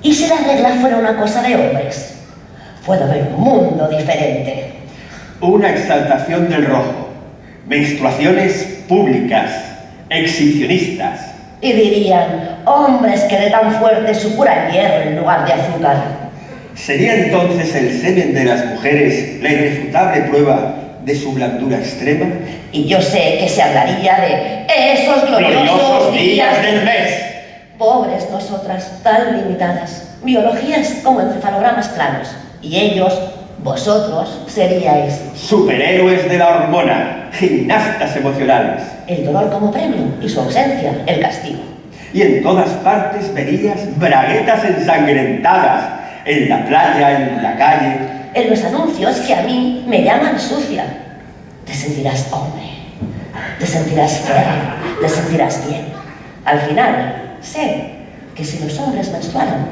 ¿Y si la regla fuera una cosa de hombres? Puedo ver un mundo diferente. Una exaltación del rojo. Menstruaciones públicas, exhibicionistas. Y dirían, hombres que le dan fuerte su pura hierro en lugar de azúcar. ¿Sería entonces el semen de las mujeres la irrefutable prueba de su blandura extrema? Y yo sé que se hablaría de esos gloriosos días del mes. Pobres nosotras, tan limitadas, biologías como encefalogramas planos. Y ellos, vosotros, seríais superhéroes de la hormona, gimnastas emocionales. El dolor como premio y su ausencia, el castigo. Y en todas partes verías braguetas ensangrentadas, en la playa, en la calle. En los anuncios que a mí me llaman sucia. Te sentirás hombre, te sentirás fea, te sentirás bien. Al final, sé que si los hombres menstruaran,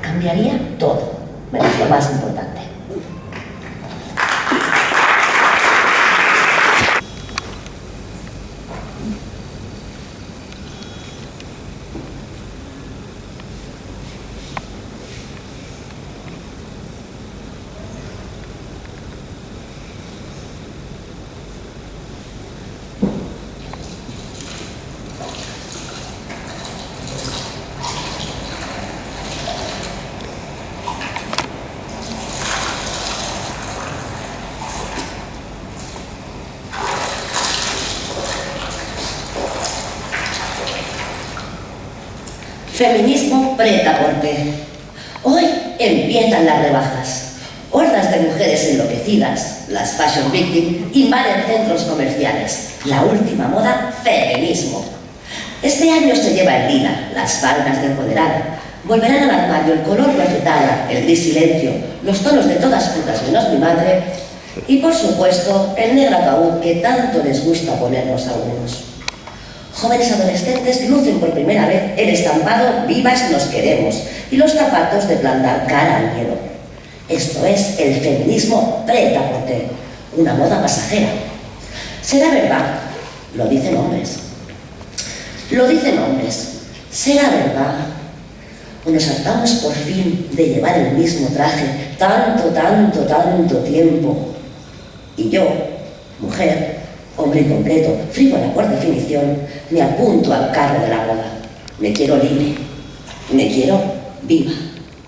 cambiaría todo, menos lo más importante. Feminismo prêt-à-porter. Hoy empiezan las rebajas. Hordas de mujeres enloquecidas, las fashion victims, invaden centros comerciales. La última moda, feminismo. Este año se lleva el lila, las faldas de empoderada. Volverán al armario el color rafetada, el gris silencio, los tonos de todas putas menos mi madre y, por supuesto, el negro ataúd que tanto les gusta ponernos a algunos. Jóvenes adolescentes lucen por primera vez el estampado "Vivas nos queremos" y los zapatos de plantar cara al miedo. Esto es el feminismo prêt-à-porter, una moda pasajera. Será verdad, lo dicen hombres. Lo dicen hombres. Será verdad. O nos hartamos por fin de llevar el mismo traje tanto tiempo. Y yo, mujer, hombre incompleto, frívola por definición, me apunto al carro de la boda. Me quiero libre, me quiero viva.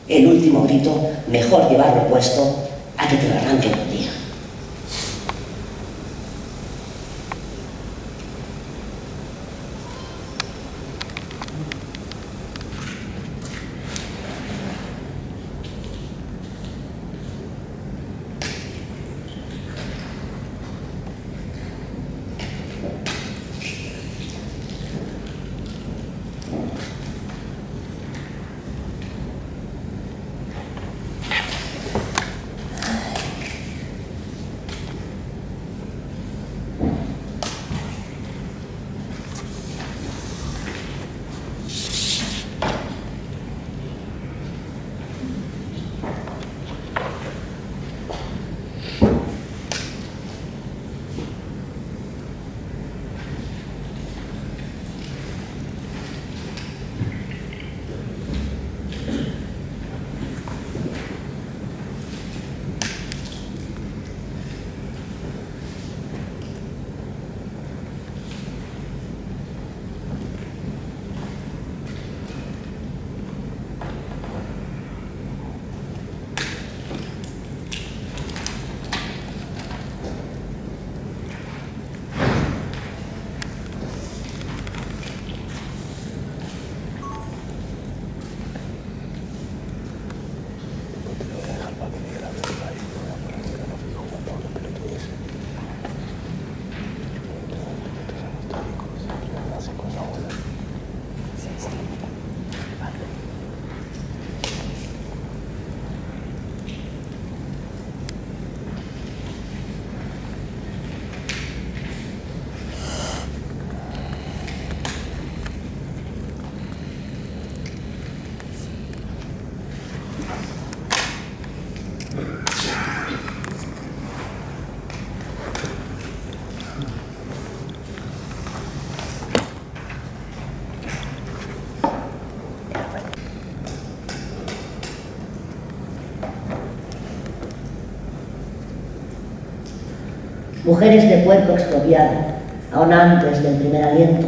El último grito, mejor llevarlo puesto a que te lo arranquen un día. mujeres de cuerpo expropiado, aún antes del primer aliento,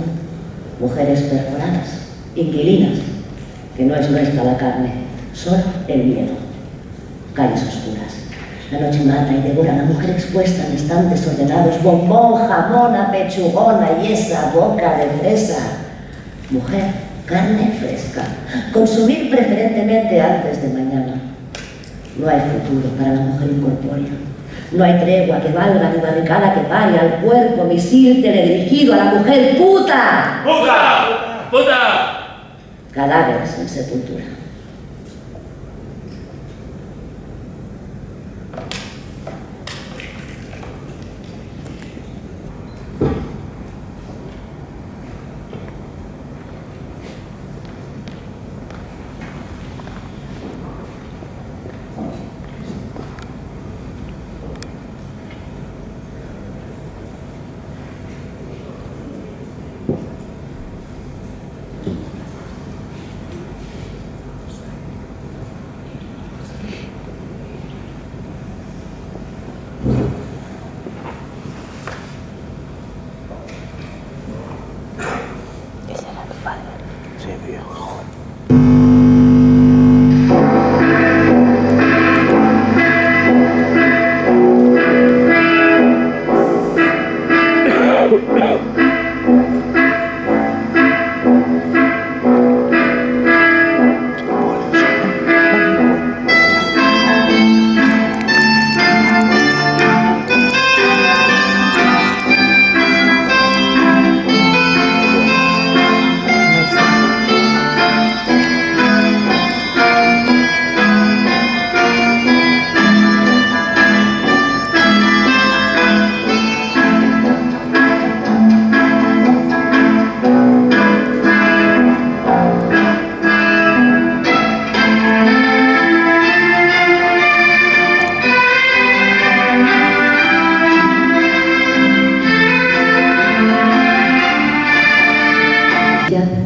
mujeres perforadas, inquilinas, que no es nuestra la carne, solo el miedo. Calles oscuras. La noche mata y devora a la mujer expuesta en estantes ordenados, bombón, jamona, pechugona y esa boca de fresa. Mujer, carne fresca. Consumir preferentemente antes de mañana. No hay futuro para la mujer incorpórea. No hay tregua que valga ni barricada que pare al cuerpo misil teledirigido a la mujer puta. ¡Puta! ¡Puta! Cadáveres en sepultura.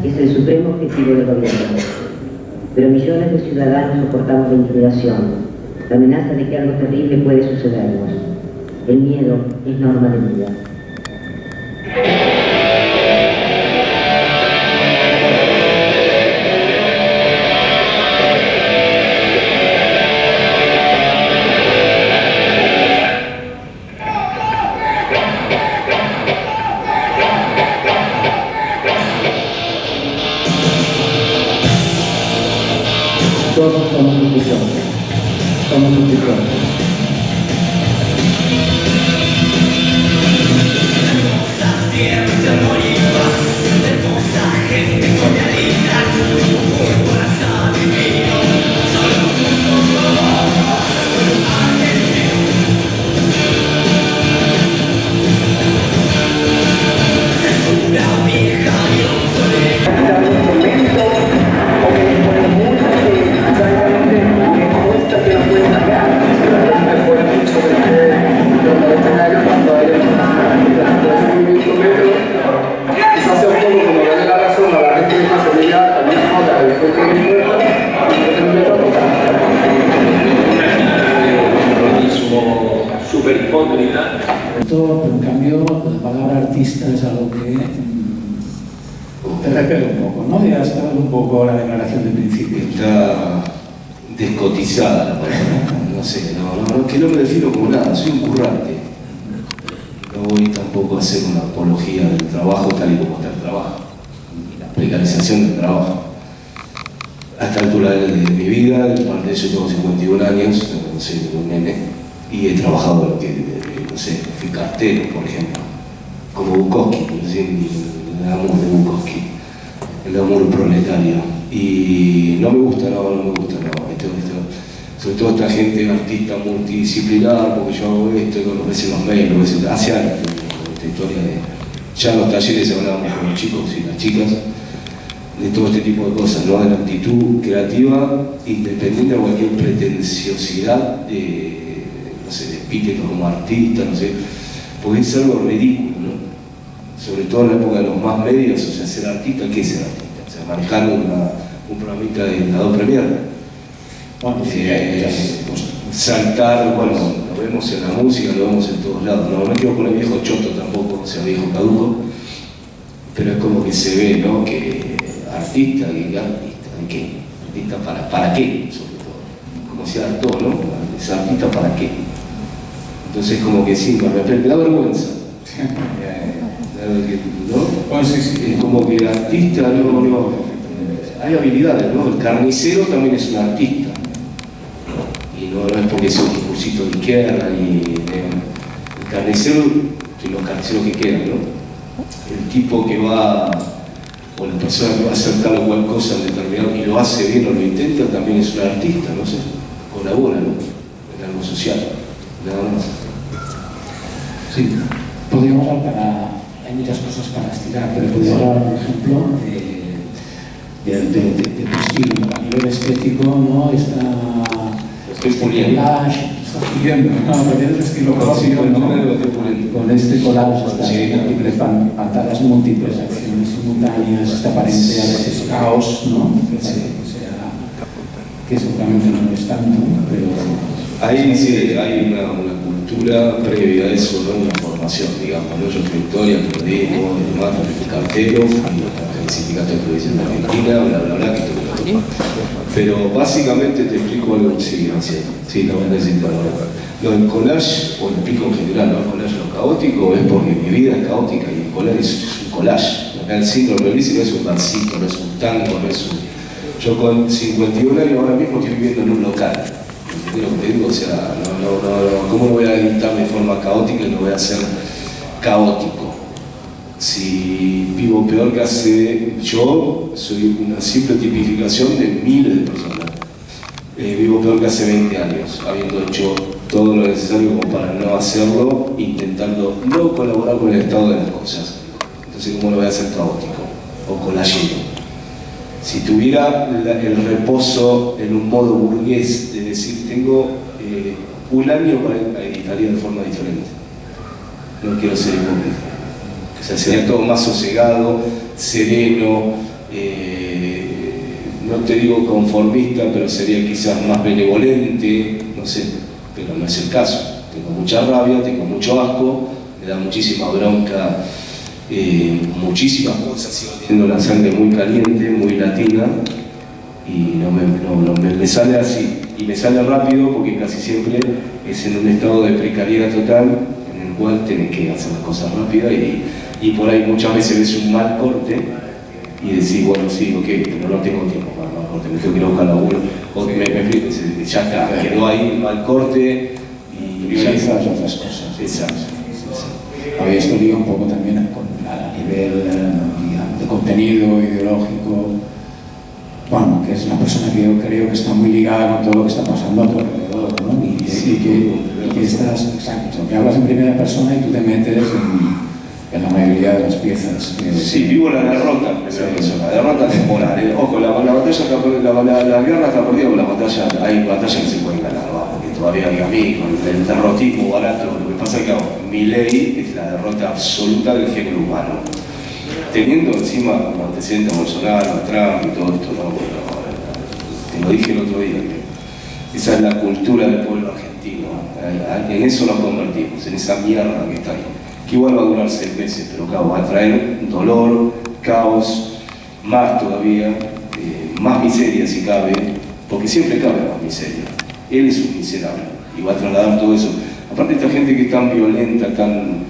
Es el supremo objetivo del gobierno, pero millones de ciudadanos soportamos la intimidación, la amenaza de que algo terrible puede sucedernos. El miedo es norma de vida. Todos somos suficientes. Somos suficientes. Pero en cambio la palabra artista es algo que te repele un poco, ¿no? Ya está un poco la declaración de principio. Está descotizada la palabra, no sé, que no me defino como nada, soy un currante. No voy tampoco a hacer una apología del trabajo tal y como está el trabajo, y la precarización del trabajo. A esta altura de mi vida, en parte yo tengo 51 años, no soy un nene, y he trabajado en lo que, no sé, fui cartero, por ejemplo, como Bukowski, el amor de Bukowski, el amor proletario. Y no me gusta, no me gusta, sobre todo esta gente artista multidisciplinar, porque yo hago esto, lo ves en los mails, hace años, esta historia de, ya en los talleres hablábamos con los chicos y las chicas, de todo este tipo de cosas, ¿no? De la actitud creativa, independiente de cualquier pretenciosidad de, no sé, de epíteto como artista, no sé, porque es algo ridículo, ¿no? Sobre todo en la época de los más medios, o sea, ser artista, ¿qué es ser artista? O sea, marcar un programita de la dos Premier. Bueno, saltar, bueno, lo vemos en la música, lo vemos en todos lados. No me quiero poner viejo choto tampoco, o sea, viejo caduco, pero es como que se ve, ¿no? Que artista, ¿qué? Artista para qué, sobre todo. Como se hartó, ¿no? Es artista para qué. Entonces como que sí, me da vergüenza. ¿No? Pues sí. Es como que el artista no, hay habilidades, ¿no? El carnicero también es un artista. Y no es porque sea un cursito de izquierda, ni el carnicero, y los carniceros que quedan, ¿no? El tipo que va, o la persona que va a hacer tal o cual cosa en determinado y lo hace bien o lo intenta, también es un artista, no sé, colabora, ¿no? En algo social, nada más. Sí, podríamos hablar hay muchas cosas para estirar, pero podría hablar, por ejemplo, de tu estilo, a nivel estético, ¿no? Collage, está puliendo, ¿no? Tienes un estilo propio, ¿no? Con este collage, estas múltiples pantallas múltiples, acciones simultáneas, esta apariencia a veces caos, ¿no? Que seguramente no es tanto, pero... Ahí sí, hay una cultura previa a eso, ¿no? Una formación, digamos, ¿no? Yo tengo historia, periodismo, demás, cartero, el sindicato de televisión de Argentina, bla, que todo. Pero básicamente te explico algo que sigue haciendo. Sí, lo voy a decir ahora. Lo del collage, o el pico en general, ¿no? El collage lo caótico es porque mi vida es caótica y el collage es un collage. Acá el síndrome no es un barcito, no es un tango, no es un... Yo con 51 años ahora mismo estoy viviendo en un local. ¿Entendés lo que te digo? O sea, ¿cómo no voy a editar de forma caótica y no voy a ser caótico? Si vivo peor que hace... Yo soy una simple tipificación de miles de personas. Vivo peor que hace 20 años, habiendo hecho todo lo necesario como para no hacerlo, intentando no colaborar con el estado de las cosas. Entonces, ¿cómo lo voy a hacer caótico? O collagero. Si tuviera el reposo en un modo burgués, de decir, tengo un año para editaría de forma diferente. No quiero ser hipócrita. O sea, sería todo más sosegado, sereno, no te digo conformista, pero sería quizás más benevolente, no sé, pero no es el caso. Tengo mucha rabia, tengo mucho asco, me da muchísima bronca, muchísimas cosas, sigo teniendo la sangre muy caliente, muy latina, y me sale así, y me sale rápido porque casi siempre es en un estado de precariedad total, en el cual tenés que hacer las cosas rápidas, y por ahí muchas veces ves un mal corte, y decís, bueno, sí, ok, pero no tengo tiempo para mal corte, me tengo que ir a buscar laburo, o me explico, ya está, quedó ahí mal corte, y ya realizar otras cosas. Exacto. A ver, esto liga un poco también a nivel de contenido ideológico, bueno, que es una persona que yo creo que está muy ligada con todo lo que está pasando a tu alrededor, ¿no? Y que estás, exacto, que hablas en primera persona y tú te metes en la mayoría de las piezas. Sí, vivo la derrota en primera persona, la derrota temporal. Ojo, la guerra está perdida, pero hay batallas que se pueden ganar, ¿va? Porque todavía hay amigos, el derrotismo barato. Lo que pasa es que mi ley es la derrota absoluta del género humano. Teniendo encima como antecedente a Bolsonaro, a Trump y todo esto, ¿no? Te lo dije el otro día, que esa es la cultura del pueblo argentino. En eso nos convertimos, en esa mierda que está ahí. Que igual va a durar 6 meses, pero claro, va a traer dolor, caos, más todavía, más miseria si cabe, porque siempre cabe más miseria. Él es un miserable y va a trasladar todo eso. Aparte esta gente que es tan violenta, tan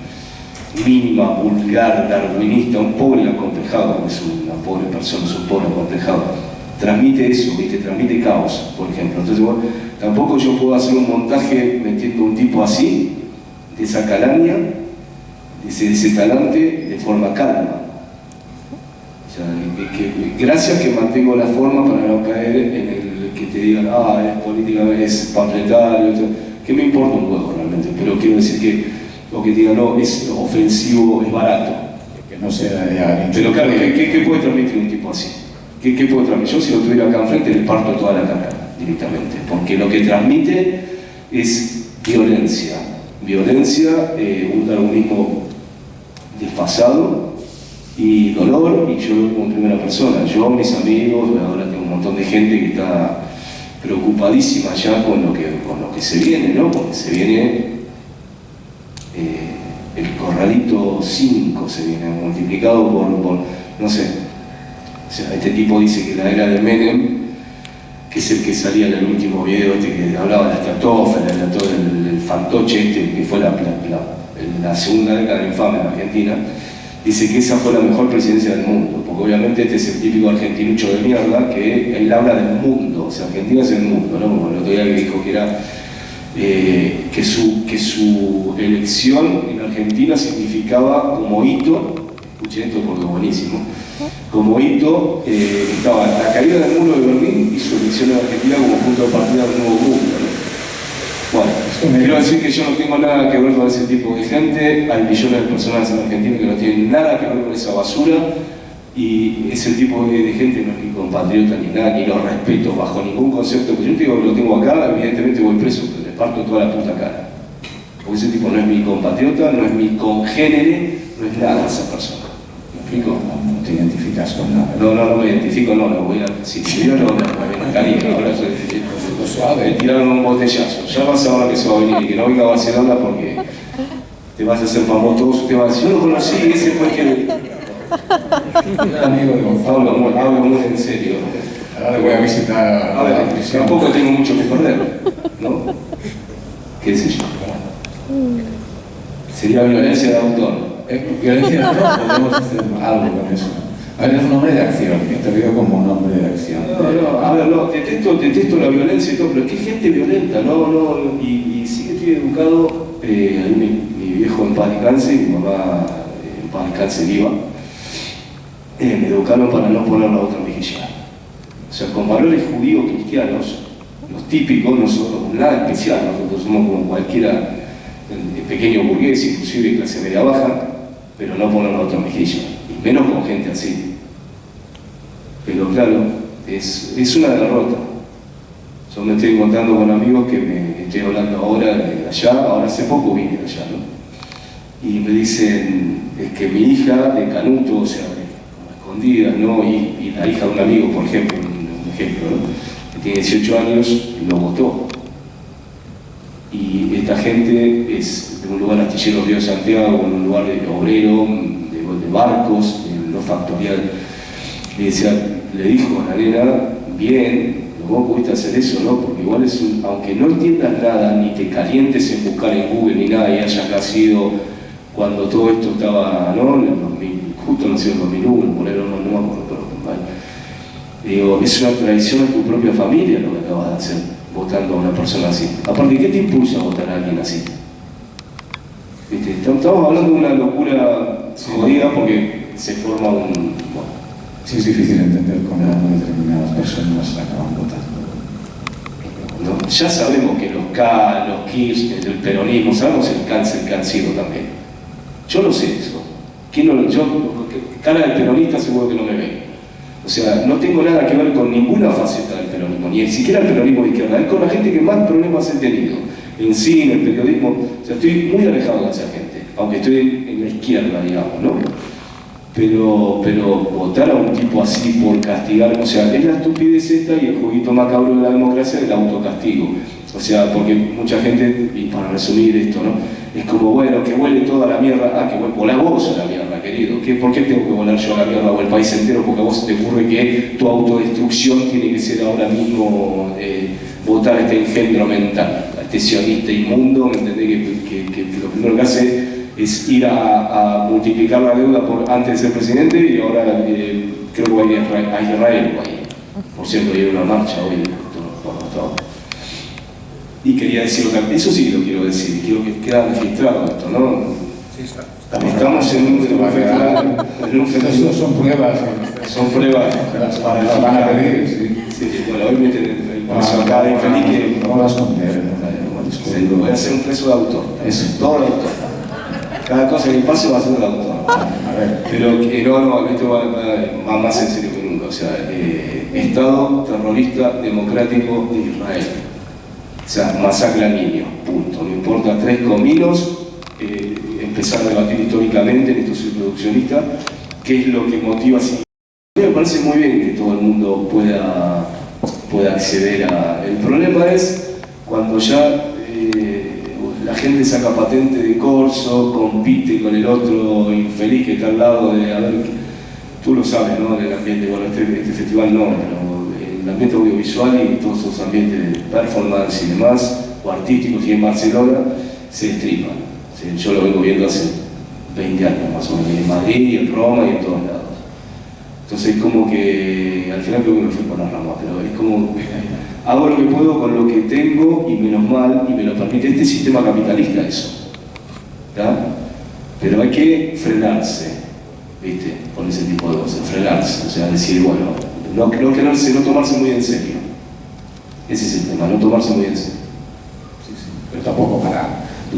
mínima, vulgar, darwinista, un pobre acomplejado, es una pobre persona, es un pobre acomplejado, transmite eso, ¿viste? Transmite caos, por ejemplo. Entonces, bueno, tampoco yo puedo hacer un montaje metiendo un tipo así, de esa calaña, de ese talante, de forma calma. O sea, gracias que mantengo la forma para no caer en el que te digan, es políticamente, es panfletario, que me importa un huevo realmente, pero quiero decir que o que diga no, es ofensivo, es barato. Que no sea ya... Pero claro, ¿qué puede transmitir un tipo así? ¿Qué puede transmitir? Yo si lo tuviera acá enfrente le parto toda la cara directamente, porque lo que transmite es violencia, un darwinismo desfasado y dolor, y yo como primera persona, yo, mis amigos, ahora tengo un montón de gente que está preocupadísima ya con lo que se viene, ¿no? Porque se viene el corralito 5, se viene multiplicado por no sé, o sea, este tipo dice que la era de Menem, que es el que salía en el último video, que hablaba de la estratosfera, el fantoche que fue la segunda década infame en Argentina, dice que esa fue la mejor presidencia del mundo, porque obviamente este es el típico argentinucho de mierda, que él habla del mundo, o sea, Argentina es el mundo, ¿no? Como el otro día que dijo que era que su elección en Argentina significaba como hito, escuché esto porque es buenísimo, como hito estaba la caída del muro de Berlín y su elección en Argentina como punto de partida de un nuevo mundo, ¿no? Bueno, quiero decir que yo no tengo nada que ver con ese tipo de gente, hay millones de personas en Argentina que no tienen nada que ver con esa basura, y ese tipo de gente no es mi compatriota ni nada, ni lo respeto bajo ningún concepto, porque yo te digo que lo tengo acá, evidentemente voy preso, pero le parto toda la puta cara. Porque ese tipo no es mi compatriota, no es mi congénere, no es nada esa persona. ¿Me explico? No te identificas con nada. No me identifico, no voy a... Si yo no me cariño, ahora soy suave, me tiraron un botellazo. Ya vas a ver que se va a venir y que no venga a Barcelona porque te vas a hacer famoso, todos ustedes van a decir, yo lo conocí, ese fue el que... Era amigo de Gonzalo. Hablo muy en serio. Ahora le voy a visitar a la prisión. Tampoco tengo mucho que perder, ¿no? ¿Qué sé yo? Sería violencia de autor. Violencia de autor, podemos hacer algo con eso. A ver, es un hombre de acción, yo te veo como un hombre de acción. Detesto la violencia y todo, pero es que hay gente violenta, y sí que estoy educado, mi viejo en paz descanse y mi mamá en paz descanse viva, me educaron para no poner la otra mejilla. O sea, con valores judíos cristianos, los típicos, nosotros, nada especial, nosotros somos como cualquiera pequeño burgués, inclusive de clase media baja, pero no poner la otra mejilla, y menos con gente así. Pero claro, es una derrota. Yo me estoy encontrando con amigos que me estoy hablando ahora de allá, ahora hace poco vine de allá, ¿no? Y me dicen, es que mi hija de Canuto, o sea, como escondida, ¿no? Y la hija de un amigo, por ejemplo, un ejemplo, ¿no? Que tiene 18 años, lo votó. Y esta gente es de un lugar astillero Río Santiago, un lugar de obrero, de barcos, de no factorial. Y decía, le dijo a la nena, bien, vos pudiste hacer eso, ¿no? Porque igual aunque no entiendas nada, ni te calientes en buscar en Google ni nada, y hayas nacido cuando todo esto estaba, ¿no? En el 2000, justo nació en 2001, por ahí no me acuerdo, pero digo, es una traición a tu propia familia lo que acabas de hacer, votando a una persona así. Aparte, ¿qué te impulsa a votar a alguien así? ¿Viste? Estamos hablando de una locura jodida porque se forma un... Bueno, sí, es difícil entender cómo determinadas personas acaban votando. ¿no? Ya sabemos que los K, los Kirchner, el peronismo, sabemos el cáncer que han sido también. Yo no sé eso. Cara de peronista seguro que no me ve. O sea, no tengo nada que ver con ninguna faceta del peronismo, ni siquiera el peronismo de izquierda, es con la gente que más problemas he tenido. En cine, en periodismo, o sea, estoy muy alejado de esa gente, aunque estoy en la izquierda, digamos, ¿no? Pero votar a un tipo así por castigar, o sea, es la estupidez esta y el jueguito macabro de la democracia del autocastigo. O sea, porque mucha gente, y para resumir esto, ¿no? Es como, bueno, que huele toda la mierda, que volá vos a la mierda, querido. ¿Por qué tengo que volar yo a la mierda o el país entero? Porque a vos se te ocurre que tu autodestrucción tiene que ser ahora mismo votar a este engendro mental, a este sionista inmundo, ¿me entendés? Que lo primero que hace es ir a multiplicar la deuda antes de ser presidente y ahora creo que va a ir a Israel. Por cierto, hay una marcha hoy por todo. Y quería decirlo también, eso sí lo quiero decir, quiero que quede registrado esto, ¿no? Sí, estamos en un festival. Son pruebas. Son pruebas para las van a pedir, sí. Bueno, hoy meten el preso acá de infeliz que... No vas a esconder, voy a hacer un preso de autor, eso, todo de autor. Cada cosa que pase va a ser de autor. Pero esto va más en serio que nunca, o sea, Estado terrorista democrático de Israel. O sea, masacre a niños, punto. No importa 3 cominos, empezar a debatir históricamente en estos introduccionistas qué es lo que motiva así. A mí me parece muy bien que todo el mundo pueda pueda acceder a... El problema es cuando ya la gente saca patente de corso, compite con el otro infeliz que está al lado de, a ver, tú lo sabes, ¿no? En el ambiente, bueno, este festival no, pero en el ambiente audiovisual y todos esos ambientes de performance y demás, o artísticos, y en Barcelona se destripan. ¿Sí? Yo lo vengo viendo hace 20 años más o menos, en Madrid, en Roma y en todos lados. Entonces como que, al final creo que me fui por las ramas, pero es como, hago lo que puedo con lo que tengo y menos mal, y me lo permite este sistema capitalista eso. ¿Tá? Pero hay que frenarse, ¿viste? Con ese tipo de cosas, frenarse, o sea, decir, bueno, no quererse, no tomarse muy en serio. Ese es el tema, no tomarse muy en serio. Sí, sí. Pero tampoco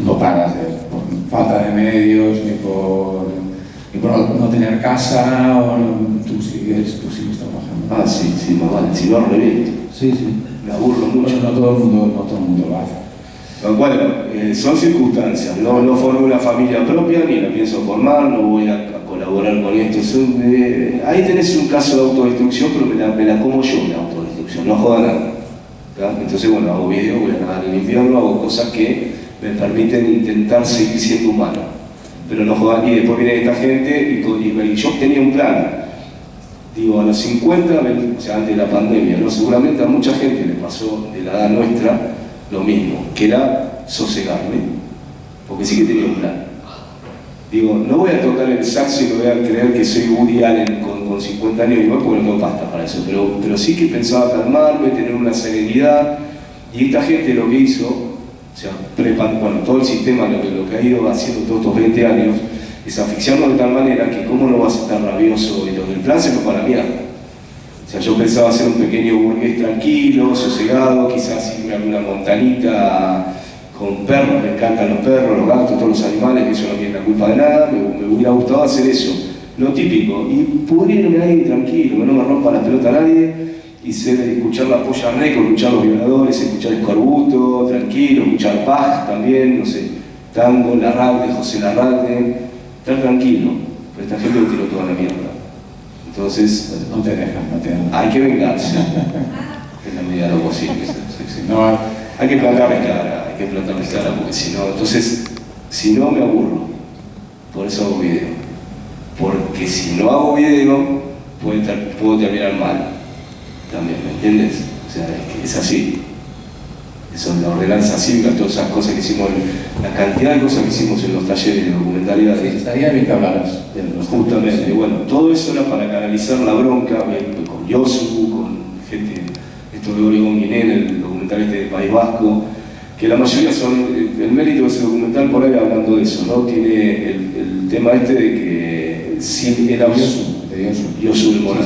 no paras por falta de medios, ni por no tener casa, o tú sigues trabajando. Ah, sí, sí, más vale, si no reviento. Sí, sí. Me aburro mucho. Bueno, no todo el mundo lo hace. Bueno, son circunstancias, no formé una familia propia, ni la pienso formar, no voy a colaborar con esto. Ahí tenés un caso de autodestrucción, pero me la como yo, la autodestrucción, no joda nada. ¿Tá? Entonces, bueno, hago videos, voy a nadar en el infierno, hago cosas que me permiten intentar seguir siendo humano. Pero no jodan, y después viene esta gente y yo tenía un plan. Digo, a los 50, o sea, antes de la pandemia, ¿no? Seguramente a mucha gente le pasó de la edad nuestra lo mismo, que era sosegarme, porque sí que tenía un plan. Digo, no voy a tocar el saxo y no voy a creer que soy Woody Allen con 50 años y más, porque no tengo pasta para eso, pero sí que pensaba calmarme, tener una serenidad, y esta gente lo que hizo, o sea, bueno, todo el sistema, lo que ha ido haciendo todos estos 20 años, es asfixiarnos de tal manera que cómo no vas a estar rabioso, y lo del plan se nos fue a la mierda. O sea, yo pensaba hacer un pequeño burgués tranquilo, sosegado, quizás irme a una montanita con perros, me encantan los perros, los gatos, todos los animales, que eso no tiene la culpa de nada, me hubiera gustado hacer eso, lo típico, y pudrirme ahí tranquilo, que no me rompa la pelota a nadie, y escuchar la polla récord, escuchar los violadores, escuchar Escorbuto, tranquilo, escuchar Paz también, no sé, Tango, Larralde, José Larralde, estar tranquilo, pero esta gente lo tiró toda la mierda. Entonces, no te dejan. Hay que vengarse, en la medida de lo posible. Sí. No, hay que plantarles cara, porque si no, entonces, si no me aburro, por eso hago video. Porque si no hago video, puedo terminar mal, también, ¿me entiendes? O sea, es así. Eso es la ordenanza cívica, todas esas cosas que hicimos, la cantidad de cosas que hicimos en los talleres de documentalidad. Estaría bien que hablaras de los justamente, sí. Bueno, todo eso era para canalizar la bronca con Yosu, con gente, esto de Oregón Guiné, el documental este de País Vasco, que la mayoría son, el mérito de ese documental por ahí hablando de eso, ¿no? Tiene el tema este de que sin el Yosu del Moral.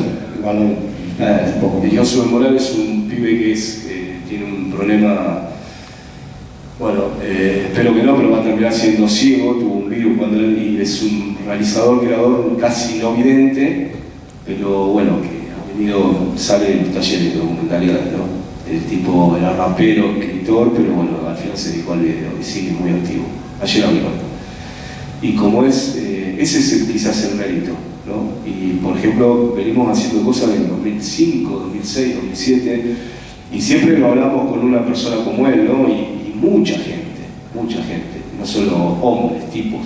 Yosu del Moral es un pibe que tiene un problema, bueno, espero que no, pero va a terminar siendo ciego, tuvo un virus y es un realizador, creador casi no vidente, pero bueno, que sale de los talleres de documentalidad, ¿no? El tipo era rapero, escritor, pero bueno, al final se dedicó al video y sigue muy activo. Ayer hablé con él. Y como ese es quizás el mérito, ¿no? Y por ejemplo, venimos haciendo cosas en 2005, 2006, 2007, y siempre lo hablamos con una persona como él, ¿no? Y mucha gente, no solo hombres, tipos,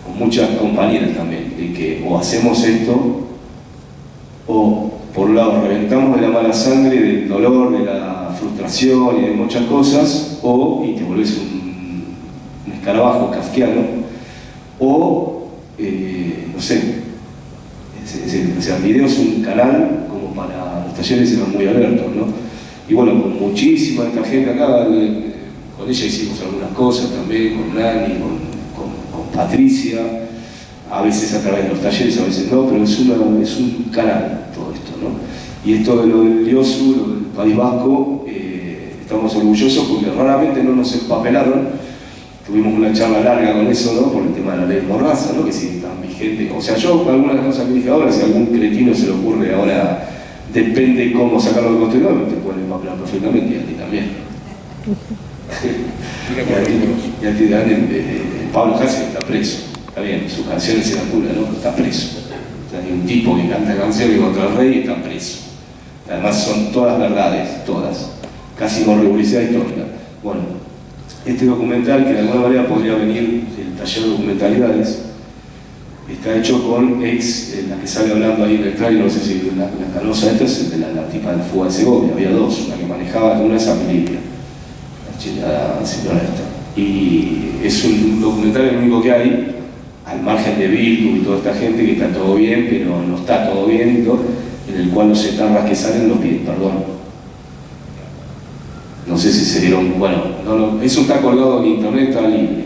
con muchas compañeras también, de que o hacemos esto, o por un lado reventamos de la mala sangre, del dolor, de la frustración y de muchas cosas, y te volvés un escarabajo kafkiano, o, no sé, o sea, el video es un canal como para los talleres eran muy abiertos, ¿no? Y bueno, con muchísima esta gente acá, con ella hicimos algunas cosas también, con Nani, con Patricia, a veces a través de los talleres, a veces no, pero es un canal todo esto, ¿no? Y esto de lo del Yosu, lo del País Vasco, estamos orgullosos porque raramente no nos empapelaron. Tuvimos una charla larga con eso, ¿no? Por el tema de la ley Mordaza, ¿no? Que si tan vigente. O sea, yo algunas cosas que dije ahora, si a algún cretino se le ocurre ahora, depende cómo sacarlo de contenido, te pueden empapelar perfectamente, y a ti también. y a ti también, Pablo Hassel está preso. Está bien, sus canciones se la cura, ¿no? Está preso. O sea, hay un tipo que canta canciones contra el rey y está preso. además son todas verdades, todas, casi con rigurosidad histórica. Bueno, este documental, que de alguna manera podría venir del taller de documentalidades, está hecho con la que sale hablando ahí en el trailer, no sé si la canosa esta es de la tipa de Fuga de Segovia, había dos, una que manejaba, una es Amilibia, la señora esta. Y es un documental el único que hay, al margen de Bildu y toda esta gente, que está todo bien, pero no está todo bien, y todo, en el cual los etarras que salen no piden perdón. No sé si se dieron, bueno, eso está colgado en internet, está libre.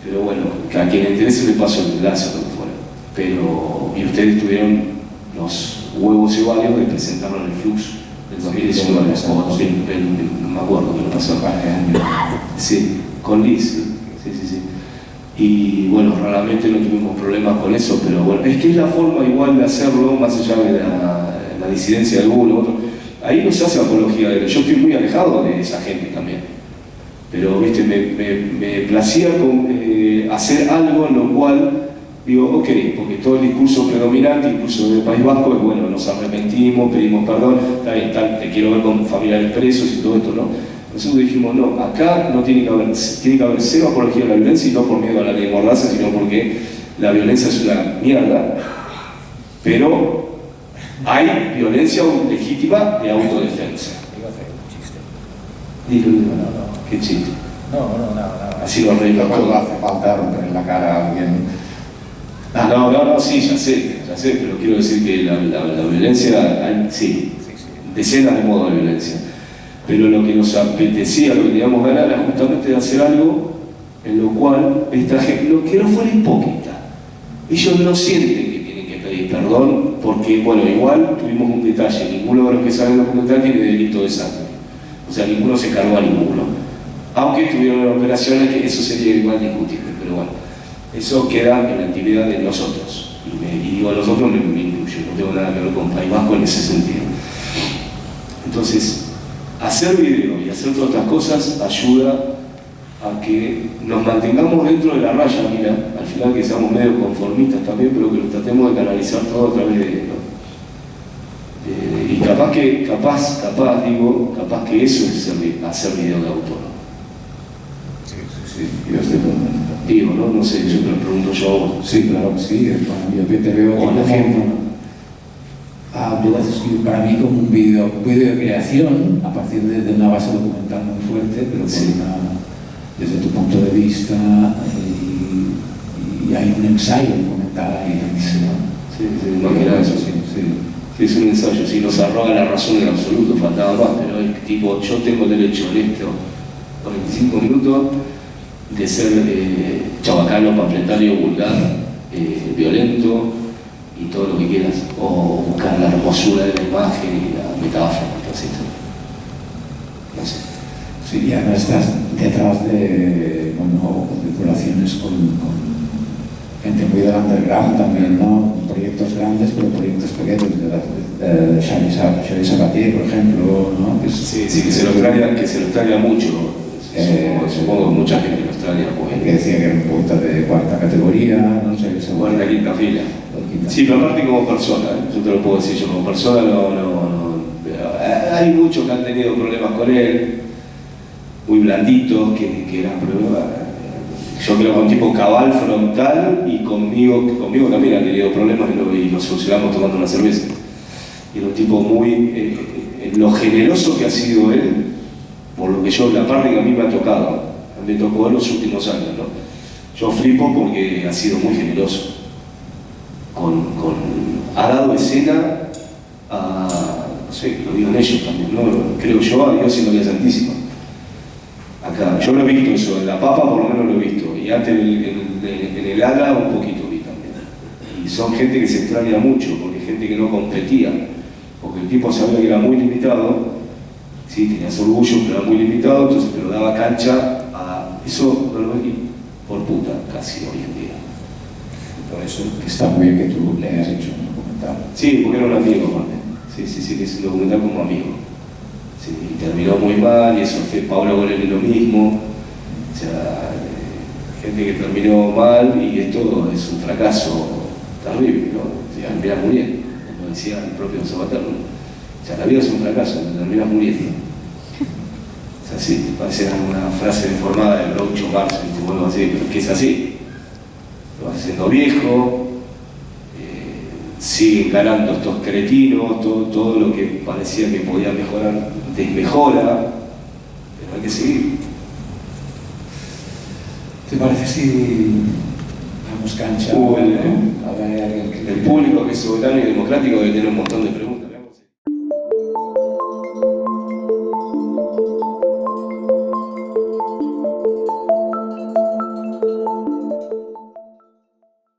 Pero bueno, que a quien le interese le paso el enlace o lo que fuera. Pero, y ustedes tuvieron los huevos iguales de presentarlo en el Flux del 2019, no me acuerdo qué lo pasó. Sí, con Liz, sí. Y bueno, raramente no tuvimos problemas con eso, pero bueno, es que es la forma igual de hacerlo, más allá de la disidencia de alguno, otro. Ahí no se hace apología de él. Yo estoy muy alejado de esa gente también. Pero, viste, me placía hacer algo en lo cual digo, ok, porque todo el discurso predominante, incluso del País Vasco, es bueno, nos arrepentimos, pedimos perdón, está bien, te quiero ver con familiares presos y todo esto, ¿no? Nosotros dijimos, no, acá no tiene que haber cero apología de la violencia, y no por miedo a la ley de Mordaza, sino porque la violencia es una mierda, pero hay violencia legítima de autodefensa. Iba a hacer un chiste. Dilo. No. ¿Qué chiste? No. Así lo arreglo todo. No hace falta romper la cara a alguien. No, sí, ya sé, pero quiero decir que la violencia, hay, sí, decenas de modos de violencia. Pero lo que nos apetecía, lo que teníamos ganas era justamente de hacer algo en lo cual esta gente, que no fuera hipócrita. Ellos no sienten que tienen que pedir perdón, porque, bueno, igual tuvimos un detalle, ninguno de los que salen documental tiene delito de sangre. O sea, ninguno se cargó a ninguno. Aunque tuvieron operaciones que eso sería igual discutible, pero bueno, eso queda en la intimidad de nosotros. Y digo a nosotros, me incluyo, no tengo nada que ver con País Vasco en ese sentido. Entonces, hacer video y hacer todas estas cosas ayuda a que nos mantengamos dentro de la raya, mira, al final que seamos medio conformistas también, pero que lo tratemos de canalizar todo a través de, ¿no? Y capaz que eso es hacer video de autor. Sí, yo estoy totalmente. Digo, no sé, yo te lo pregunto yo a vos. Sí, claro que sí. Bueno, yo te veo aquí Con la gente. Para mí como un video de creación, a partir de una base documental muy fuerte, pero Sí. desde tu punto de vista, y hay un ensayo documental ahí también, ¿no? Sí, imagina eso, sí. Sí, es un ensayo, si nos arroga la razón en absoluto, faltaba más, pero es tipo, yo tengo el derecho en estos 45 minutos de ser chabacano, panfletario, vulgar, violento y todo lo que quieras, o buscar la hermosura de la imagen y la metáfora, entonces, no sé. Sí, y además estás detrás de vinculaciones con gente muy del underground también, ¿no? Proyectos grandes, pero proyectos pequeños, de Xavi Sabatier, por ejemplo, ¿no? Sí, que se lo extraña mucho. Supongo que mucha gente lo extraña. Que decía que era un poeta de cuarta categoría, no sé, Cuarta, quinta fila. Sí, pero aparte como persona, yo te lo puedo decir, yo como persona hay muchos que han tenido problemas con él, muy blanditos, que eran problemas. Yo creo que un tipo cabal, frontal, y conmigo también han tenido problemas y lo solucionamos tomando una cerveza. Y era un tipo muy, lo generoso que ha sido él, por lo que la parte que a mí me ha tocado, me tocó en los últimos años, ¿no? Yo flipo porque ha sido muy generoso. Ha dado escena a, no sé, lo digo en ellos también, ¿no? Creo yo, a Dios y María Santísima. Acá, yo lo he visto eso, en La Papa por lo menos lo he visto, y antes en el ALA un poquito vi también. Y son gente que se extraña mucho, porque gente que no competía, porque el tipo sabía que era muy limitado, sí, tenía su orgullo, pero era muy limitado, entonces pero daba cancha a eso, no lo ves por puta casi hoy en día. Por eso que está muy bien que tú le hayas hecho un documental. Sí, porque era un amigo aparte. Sí, que es un documental como amigo. Sí, y terminó muy mal, y eso fue Paolo Goleni lo mismo. O sea, gente que terminó mal, y esto es un fracaso terrible, ¿no? Termina muy bien, como decía el propio Zapatero. O sea, la vida es un fracaso, te terminas muriendo. Es así, parece una frase deformada de Groucho Marx, o algo así, pero es que es así. Lo vas haciendo viejo, siguen ganando estos cretinos, todo lo que parecía que podía mejorar, desmejora, pero hay que seguir. ¿Te parece si damos cancha? Ahora hay alguien que... El público que es soberano y democrático debe tener un montón de preguntas.